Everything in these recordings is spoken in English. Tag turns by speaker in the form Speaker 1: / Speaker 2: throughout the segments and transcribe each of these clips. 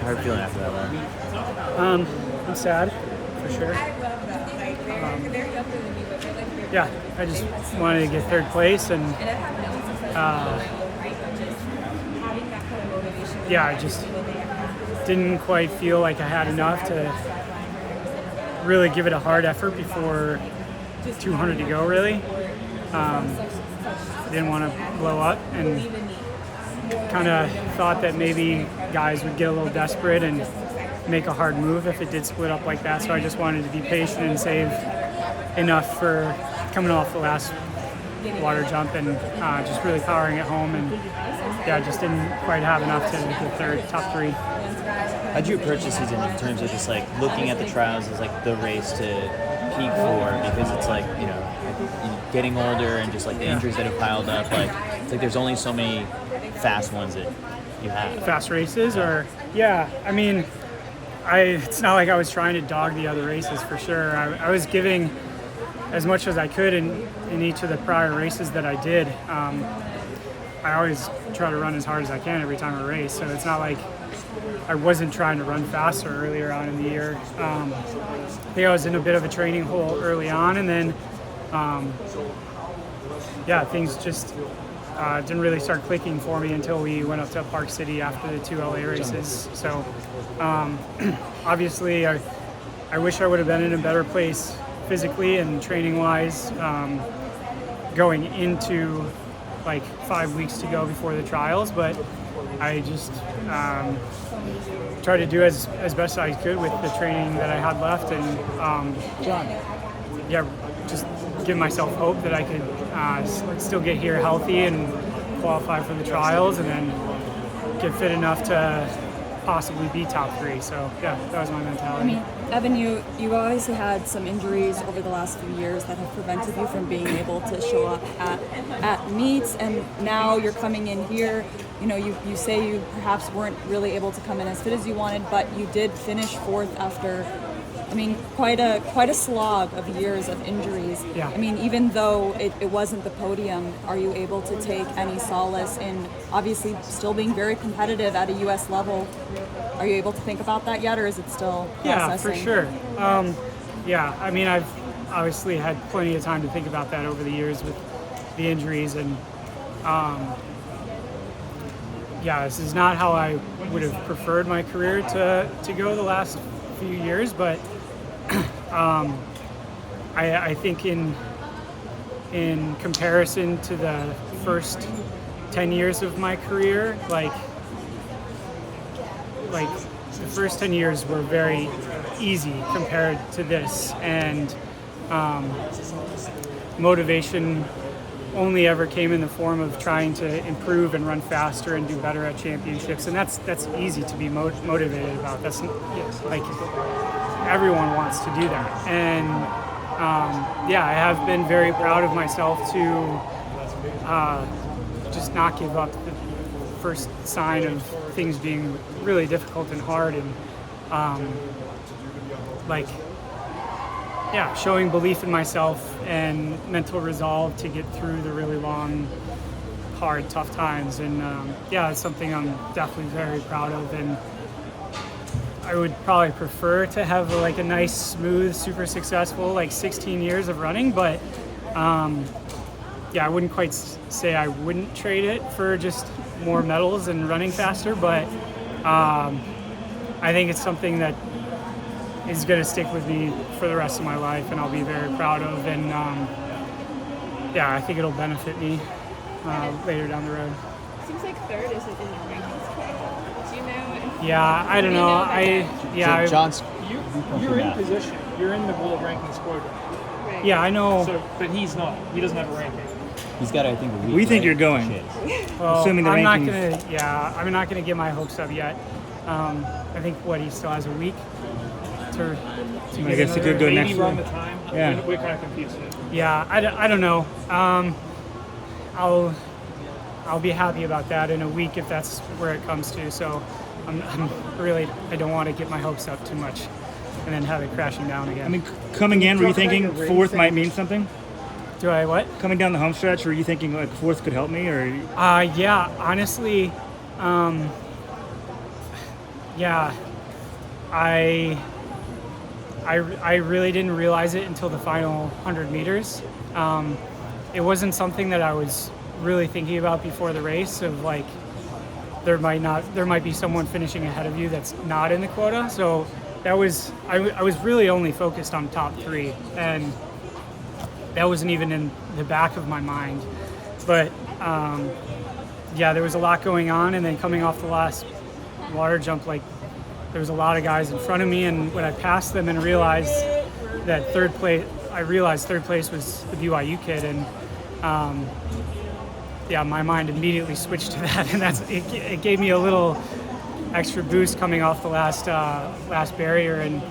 Speaker 1: How are you feeling after that run?
Speaker 2: I'm sad, for sure. Yeah, I just wanted to get third place, and I just didn't quite feel like I had enough to really give it a hard effort before 200 to go, really. Didn't want to blow up, and kind of thought that maybe guys would get a little desperate and make a hard move if it did split up like that. So I just wanted to be patient and save enough for coming off the last water jump and just really powering it home. And just didn't quite have enough to get third, top three.
Speaker 1: How'd you approach the season in terms of just like looking at the trials as like the race to peak for? Because it's like, getting older and just like the injuries that have piled up, it's like there's only so many fast ones that you have.
Speaker 2: Fast races, I mean, it's not like I was trying to dog the other races, for sure. I was giving as much as I could in each of the prior races that I did. I always try to run as hard as I can every time I race, so it's not like I wasn't trying to run faster earlier on in the year. I think I was in a bit of a training hole early on, and then things just didn't really start clicking for me until we went up to Park City after the 2 LA races. So obviously I wish I would have been in a better place physically and training wise going into like 5 weeks to go before the trials, but I just tried to do as best I could with the training that I had left, and just give myself hope that I could still get here healthy and qualify for the trials, and then get fit enough to possibly be top three. So that was my mentality.
Speaker 3: I mean, Evan, you've obviously had some injuries over the last few years that have prevented you from being able to show up at meets, and now you're coming in here. You say you perhaps weren't really able to come in as fit as you wanted, but you did finish fourth after, quite a slog of years of injuries.
Speaker 2: Yeah.
Speaker 3: Even though it wasn't the podium, are you able to take any solace in obviously still being very competitive at a U.S. level? Are you able to think about that yet, or is it still processing?
Speaker 2: Yeah, for sure. I've obviously had plenty of time to think about that over the years with the injuries, and this is not how I would have preferred my career to go the last few years, but I think in comparison to the first 10 years of my career, like the first 10 years were very easy compared to this, and motivation only ever came in the form of trying to improve and run faster and do better at championships, and that's easy to be motivated about. That's like everyone wants to do that, and I have been very proud of myself to just not give up the first sign of things being really difficult and hard, and showing belief in myself and mental resolve to get through the really long, hard, tough times. And it's something I'm definitely very proud of, and I would probably prefer to have a nice, smooth, super successful 16 years of running, but I wouldn't quite say I wouldn't trade it for just more medals and running faster, but I think it's something that is going to stick with me for the rest of my life, and I'll be very proud of, and I think it'll benefit me later down the road.
Speaker 4: Seems like third isn't in the rankings correct. Do you know?
Speaker 2: Yeah, I don't know.
Speaker 1: John's
Speaker 5: You're in position. You're in the world ranking squad.
Speaker 4: Right.
Speaker 2: Yeah, I know.
Speaker 5: So, but he's not. He doesn't have a ranking.
Speaker 1: He's got, I think, a week.
Speaker 6: We think
Speaker 1: right?
Speaker 6: you're going.
Speaker 2: Well,
Speaker 6: Assuming the
Speaker 2: I'm
Speaker 6: rankings.
Speaker 2: I'm not gonna get my hopes up yet. I think he still has a week to
Speaker 6: I guess he could go next
Speaker 5: Maybe
Speaker 6: week.
Speaker 5: run the time.
Speaker 6: Yeah.
Speaker 5: We're kind of confused.
Speaker 2: Yeah, I don't know. I'll be happy about that in a week if that's where it comes to. So I don't want to get my hopes up too much and then have it crashing down again.
Speaker 6: Coming in, were you thinking fourth might mean something?
Speaker 2: Do I what?
Speaker 6: Coming down the home stretch, were you thinking fourth could help me, or?
Speaker 2: Honestly, Yeah, I really didn't realize it until the final 100 meters. It wasn't something that I was really thinking about before the race of like there might be someone finishing ahead of you that's not in the quota. So I was really only focused on top 3, and that wasn't even in the back of my mind. But yeah, there was a lot going on, and then coming off the last water jump, like there was a lot of guys in front of me, and when I passed them and realized that third place was the BYU kid, and yeah, my mind immediately switched to that, and it gave me a little extra boost coming off the last barrier, and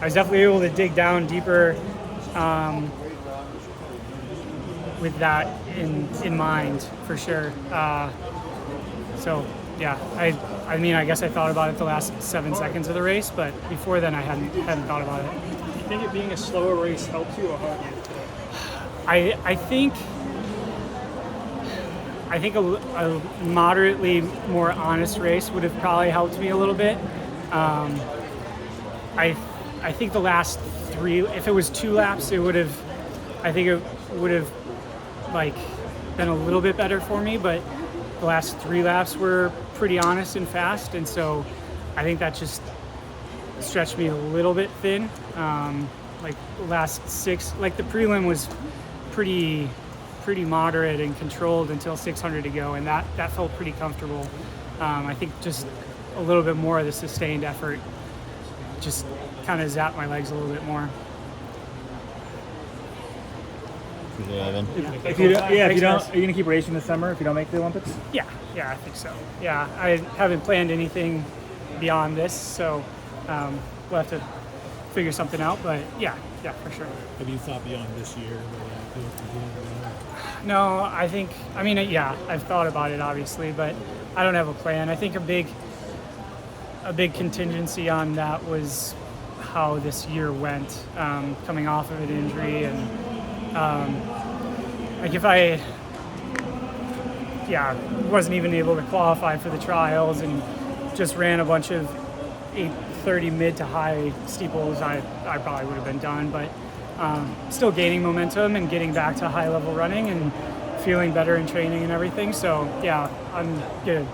Speaker 2: I was definitely able to dig down deeper with that in mind for sure. So yeah, I mean, I guess I thought about it the last 7 seconds of the race, but before then I hadn't thought about it.
Speaker 5: Do you think it being a slower race helped you or hurt you today?
Speaker 2: I think a moderately more honest race would have probably helped me a little bit. I think the last 3, if it was 2 laps, it would have like been a little bit better for me, but the last 3 laps were pretty honest and fast, and so I think that just stretched me a little bit thin. Like the last 6, like the prelim was pretty moderate and controlled until 600 to go, and that felt pretty comfortable. I think just a little bit more of the sustained effort just kind of zapped my legs a little bit more.
Speaker 1: Evan.
Speaker 6: If you don't, are you gonna keep racing this summer if you don't make the Olympics?
Speaker 2: Yeah, I think so. Yeah, I haven't planned anything beyond this, so we'll have to figure something out. But yeah, for sure.
Speaker 7: Have you thought beyond this year?
Speaker 2: No, I mean, yeah, I've thought about it obviously, but I don't have a plan. I think a big contingency on that was how this year went, coming off of an injury, and like if I wasn't even able to qualify for the trials and just ran a bunch of 8:30 mid to high steeples, I probably would have been done, but still gaining momentum and getting back to high level running and feeling better in training and everything. So yeah, I'm gonna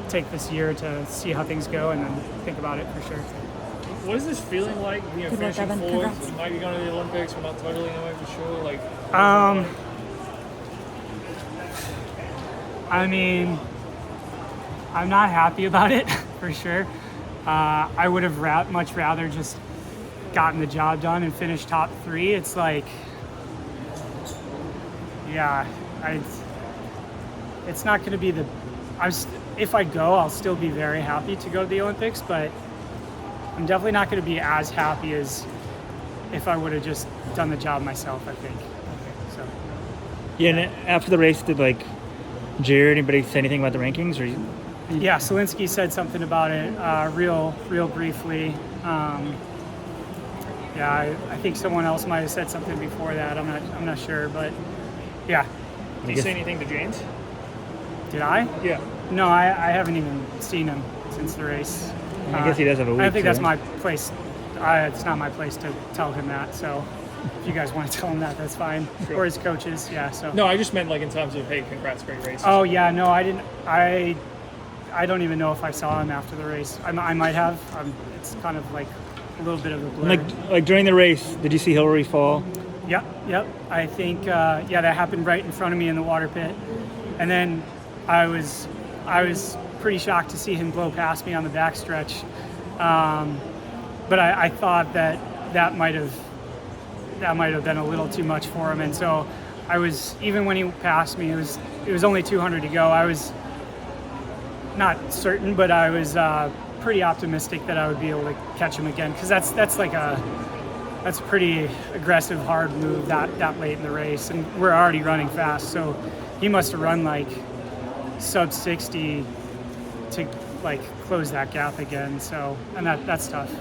Speaker 2: take this year to see how things go and then think about it for sure.
Speaker 5: What is this feeling like? You know,
Speaker 3: Good luck,
Speaker 5: finishing
Speaker 3: Evan.
Speaker 5: 4th,
Speaker 3: Congrats.
Speaker 5: you might be going to the Olympics, we're not totally knowing for sure. Like,
Speaker 2: I mean, I'm not happy about it for sure. I would have much rather just gotten the job done and finished top 3. It's like, yeah, it's not going to be if I go, I'll still be very happy to go to the Olympics, but I'm definitely not going to be as happy as if I would have just done the job myself, I think. So.
Speaker 6: Yeah, and after the race, did like Jared, anybody say anything about the rankings? Or
Speaker 2: Yeah, Selinsky said something about it real briefly. Yeah, I think someone else might have said something before that. I'm not sure, but yeah.
Speaker 5: did you say anything to James?
Speaker 2: Did I?
Speaker 5: Yeah.
Speaker 2: No, I haven't even seen him since the race.
Speaker 6: I guess he does have a week.
Speaker 2: I don't think that's
Speaker 6: too.
Speaker 2: my place. It's not my place to tell him that. So if you guys want to tell him that, that's fine.
Speaker 5: Sure.
Speaker 2: Or his coaches, yeah. So.
Speaker 5: No, I just meant like in terms of, hey, congrats, great race.
Speaker 2: Oh yeah, no, I didn't. I don't even know if I saw him after the race. I might have. It's kind of like a little bit of a blur.
Speaker 6: Like during the race, did you see Hillary fall?
Speaker 2: Yep. I think that happened right in front of me in the water pit, and then I was pretty shocked to see him blow past me on the backstretch. But I thought that might have been a little too much for him, and so I was, even when he passed me, it was only 200 to go. I was not certain, but I was pretty optimistic that I would be able to catch him again, because that's a pretty aggressive, hard move that late in the race, and we're already running fast, so he must have run like sub 60 to like close that gap again. So, and that's tough.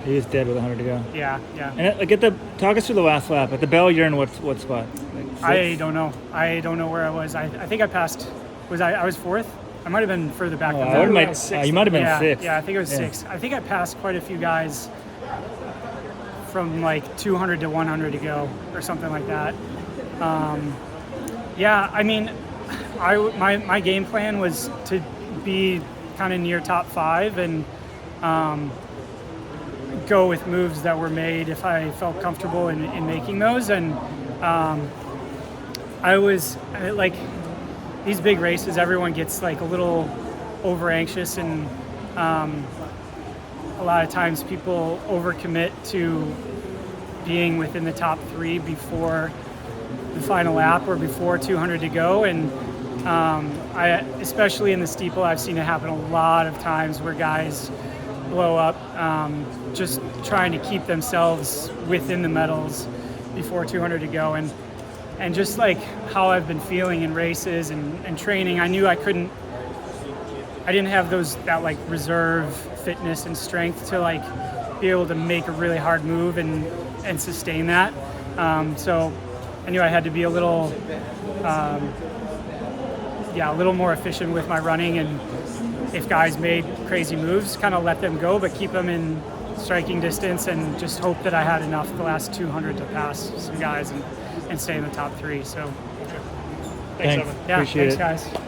Speaker 6: He is dead with 100 to go.
Speaker 2: Yeah.
Speaker 6: And talk us through the last lap. At the bell, you're in what spot? Like
Speaker 2: I don't know where I was. I think I passed. I was 4th? I might have been further back
Speaker 6: Oh,
Speaker 2: than
Speaker 6: I
Speaker 2: that.
Speaker 6: would've you might have been
Speaker 2: yeah,
Speaker 6: 6th.
Speaker 2: Yeah, I think it was 6. I think I passed quite a few guys from like 200 to 100 to go or something like that. Yeah, I mean, my game plan was to be kind of near top 5 and go with moves that were made if I felt comfortable in making those. And like these big races, everyone gets like a little over anxious, and a lot of times people overcommit to being within the top 3 before the final lap or before 200 to go. And especially in the steeple, I've seen it happen a lot of times where guys blow up just trying to keep themselves within the medals before 200 to go. And just like how I've been feeling in races and training, I knew I didn't have that like reserve fitness and strength to like be able to make a really hard move and sustain that. So I knew I had to be a little more efficient with my running, and if guys made crazy moves, kind of let them go, but keep them in striking distance, and just hope that I had enough the last 200 to pass some guys and stay in the top 3. So
Speaker 5: Thanks, Evan.
Speaker 2: yeah,
Speaker 6: Appreciate
Speaker 2: thanks
Speaker 6: it.
Speaker 2: guys.